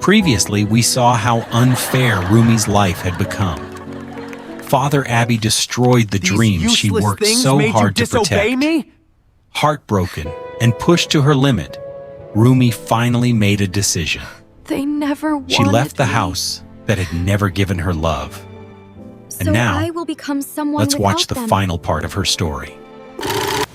Previously, we saw how unfair Rumi's life had become. Father Abbey destroyed the dreams she worked so hard to protect. Me? Heartbroken and pushed to her limit, Rumi finally made a decision. They never wanted She left the me. house that had never given her love. And So now, I will become someone let's watch the without them. final part of her story.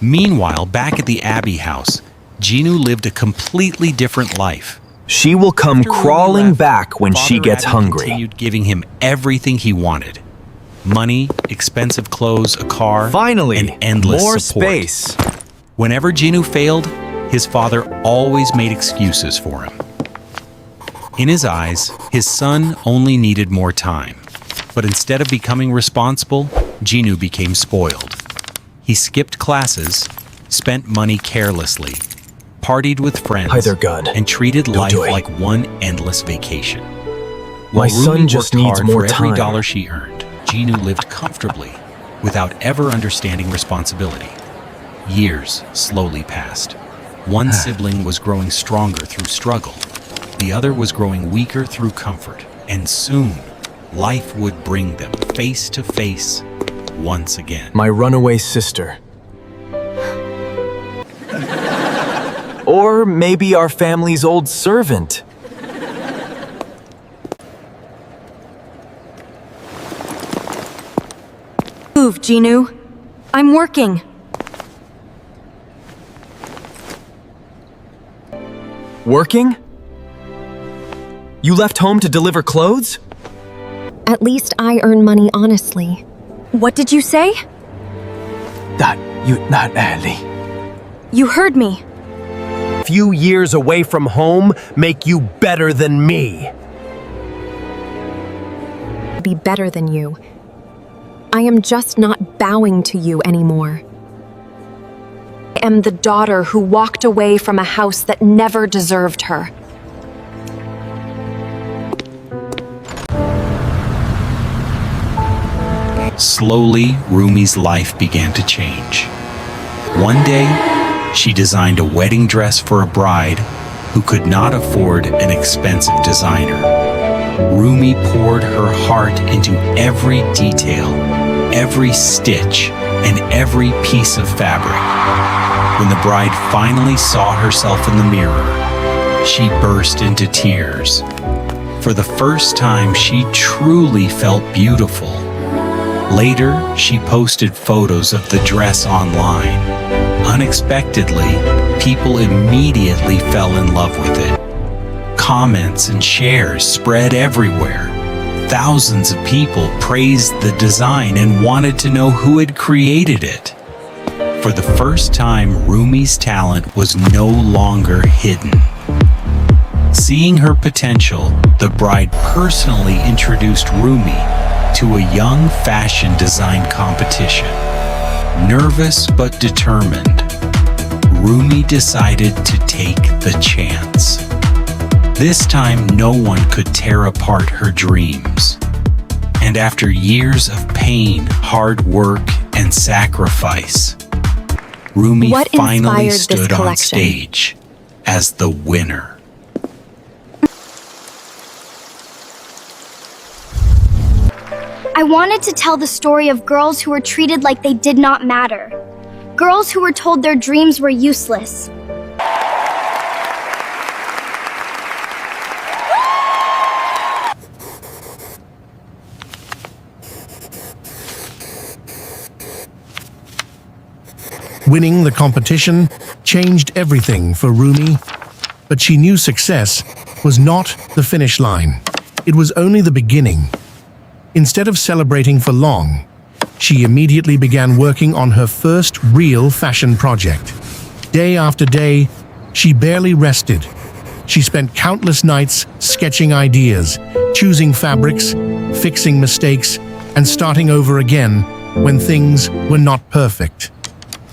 Meanwhile, back at the Abbey house, Jinu lived a completely different life. She will come After Rumi crawling left, back when she Father gets Abbey hungry. continued giving him everything he wanted. Money, expensive clothes, a car, Finally, and endless more support. space. Whenever Jinu failed, his father always made excuses for him. In his eyes, his son only needed more time. But instead of becoming responsible, Jinu became spoiled. He skipped classes, spent money carelessly, partied with friends, Hi there, God. and treated No life joy. like one endless vacation. My While son Rumi just worked needs hard more for every time. dollar she earned, Jinu lived comfortably, without ever understanding responsibility. Years slowly passed. One sibling was growing stronger through struggle. The other was growing weaker through comfort. And soon, life would bring them face to face once again. My runaway sister. Or maybe our family's old servant. Move, Jinu. I'm working. Working? You left home to deliver clothes? At least I earn money honestly. What did you say? That you not Ellie. You heard me. Few years away from home make you better than me. Be better than you. I am just not bowing to you anymore. I am the daughter who walked away from a house that never deserved her. Slowly, Rumi's life began to change. One day, she designed a wedding dress for a bride who could not afford an expensive designer. Rumi poured her heart into every detail, every stitch, and every piece of fabric. When the bride finally saw herself in the mirror, she burst into tears. For the first time, she truly felt beautiful. Later, she posted photos of the dress online. Unexpectedly, people immediately fell in love with it. Comments and shares spread everywhere. Thousands of people praised the design and wanted to know who had created it. For the first time, Rumi's talent was no longer hidden. Seeing her potential, the bride personally introduced Rumi to a young fashion design competition. Nervous but determined, Rumi decided to take the chance. This time, no one could tear apart her dreams. And after years of pain, hard work, and sacrifice, Rumi What finally inspired this stood on collection? stage as the winner. I wanted to tell the story of girls who were treated like they did not matter. Girls who were told their dreams were useless. Winning the competition changed everything for Rumi, but she knew success was not the finish line. It was only the beginning. Instead of celebrating for long, she immediately began working on her first real fashion project. Day after day, she barely rested. She spent countless nights sketching ideas, choosing fabrics, fixing mistakes, and starting over again when things were not perfect.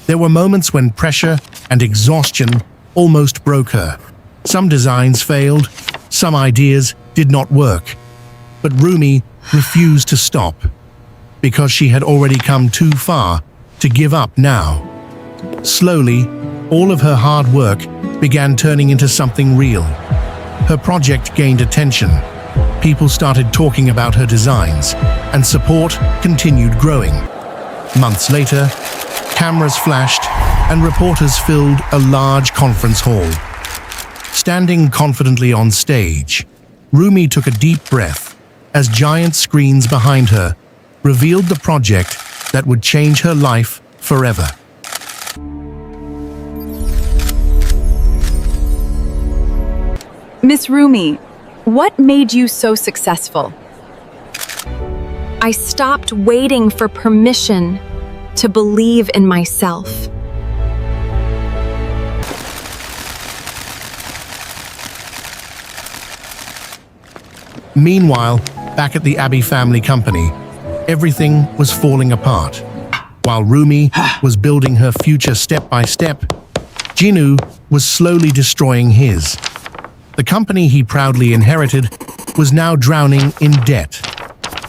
There were moments when pressure and exhaustion almost broke her. Some designs failed, some ideas did not work. But Rumi refused to stop, because she had already come too far to give up now. Slowly, all of her hard work began turning into something real. Her project gained attention. People started talking about her designs, and support continued growing. Months later, cameras flashed, and reporters filled a large conference hall. Standing confidently on stage, Rumi took a deep breath as giant screens behind her revealed the project that would change her life forever. Miss Rumi, what made you so successful? I stopped waiting for permission to believe in myself. Meanwhile, back at the Abbey family company, everything was falling apart. While Rumi was building her future step by step, Jinu was slowly destroying his. The company he proudly inherited was now drowning in debt.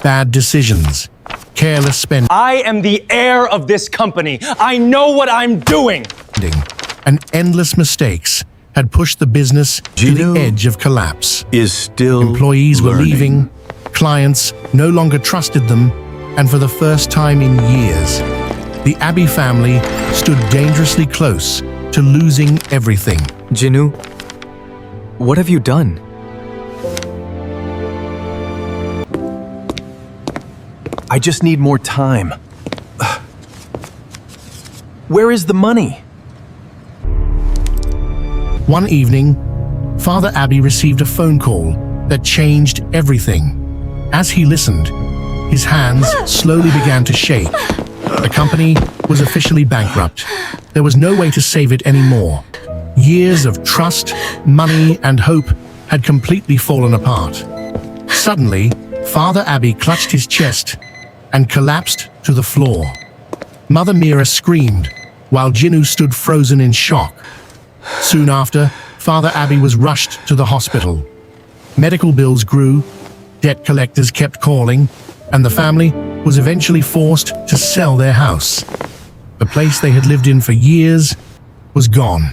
Bad decisions, careless spending, I am the heir of this company. I know what I'm doing. and endless mistakes had pushed the business to the edge of collapse. Is still Employees were learning. leaving, clients no longer trusted them, and for the first time in years, the Abbey family stood dangerously close to losing everything. Jinu, what have you done? I just need more time. Where is the money? One evening, Father Abbey received a phone call that changed everything. As he listened, his hands slowly began to shake. The company was officially bankrupt. There was no way to save it anymore. Years of trust, money, and hope had completely fallen apart. Suddenly, Father Abbey clutched his chest and collapsed to the floor. Mother Mira screamed, while Jinu stood frozen in shock. Soon after, Father Abbey was rushed to the hospital. Medical bills grew, debt collectors kept calling, and the family was eventually forced to sell their house. The place they had lived in for years was gone.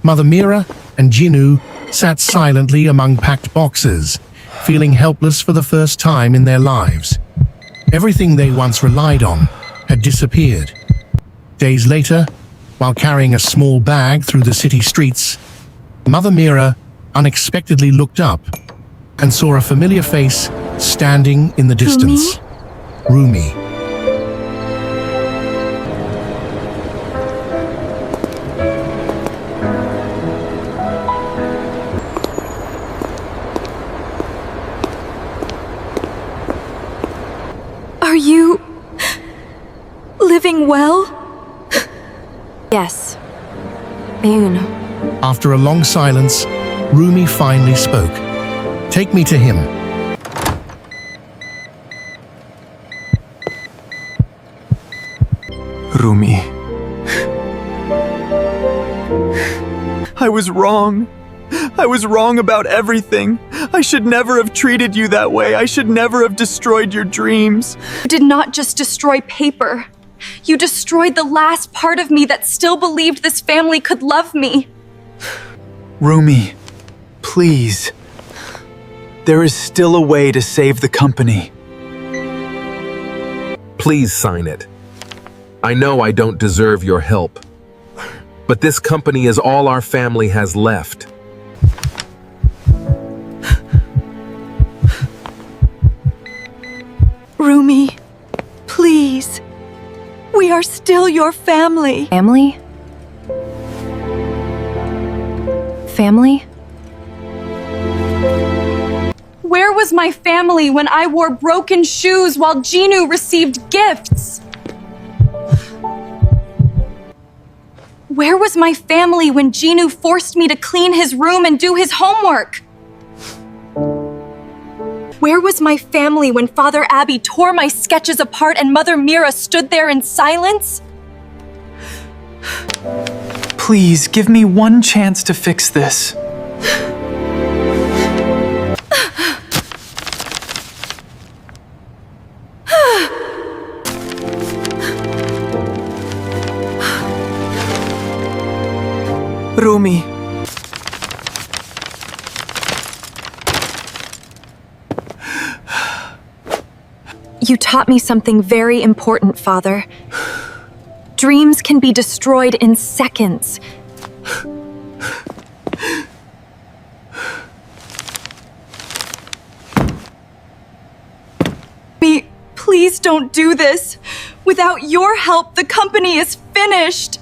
Mother Mira and Jinu sat silently among packed boxes, feeling helpless for the first time in their lives. Everything they once relied on had disappeared. Days later, while carrying a small bag through the city streets, Mother Mira unexpectedly looked up and saw a familiar face standing in the distance. Rumi. Are you living well? Yes. Yoon. After a long silence, Rumi finally spoke. Take me to him. Rumi. I was wrong. I was wrong about everything. I should never have treated you that way. I should never have destroyed your dreams. You did not just destroy paper. You destroyed the last part of me that still believed this family could love me. Rumi, please. There is still a way to save the company. Please sign it. I know I don't deserve your help, but this company is all our family has left. Rumi, please. We are still your family. Family? Family? Where was my family when I wore broken shoes while Jinu received gifts? Where was my family when Jinu forced me to clean his room and do his homework? Where was my family when Father Abbey tore my sketches apart and Mother Mira stood there in silence? Please, give me one chance to fix this. Rumi. You taught me something very important, Father. Dreams can be destroyed in seconds. Please don't do this. Without your help, the company is finished.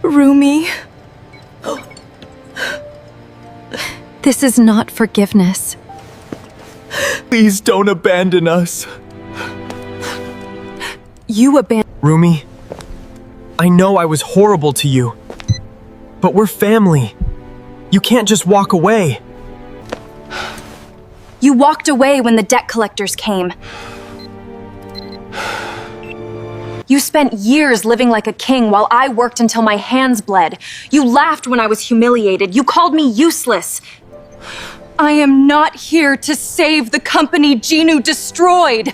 Rumi. This is not forgiveness. Please don't abandon us. You abandoned. Rumi, I know I was horrible to you, but we're family. You can't just walk away. You walked away when the debt collectors came. You spent years living like a king while I worked until my hands bled. You laughed when I was humiliated. You called me useless. I am not here to save the company Jinu destroyed.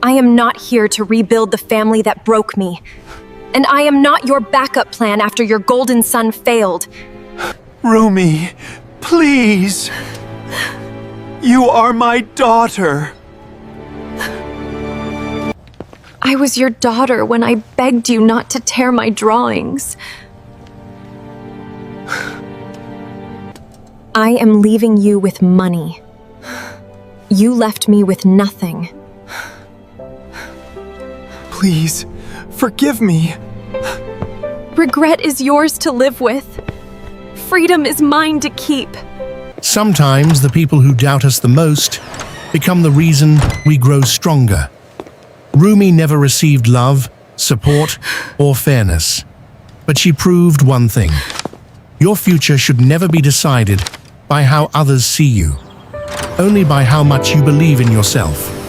I am not here to rebuild the family that broke me. And I am not your backup plan after your golden son failed. Rumi, please. You are my daughter. I was your daughter when I begged you not to tear my drawings. I am leaving you with money. You left me with nothing. Please, forgive me. Regret is yours to live with. Freedom is mine to keep. Sometimes the people who doubt us the most become the reason we grow stronger. Rumi never received love, support, or fairness. But she proved one thing. Your future should never be decided by how others see you, only by how much you believe in yourself.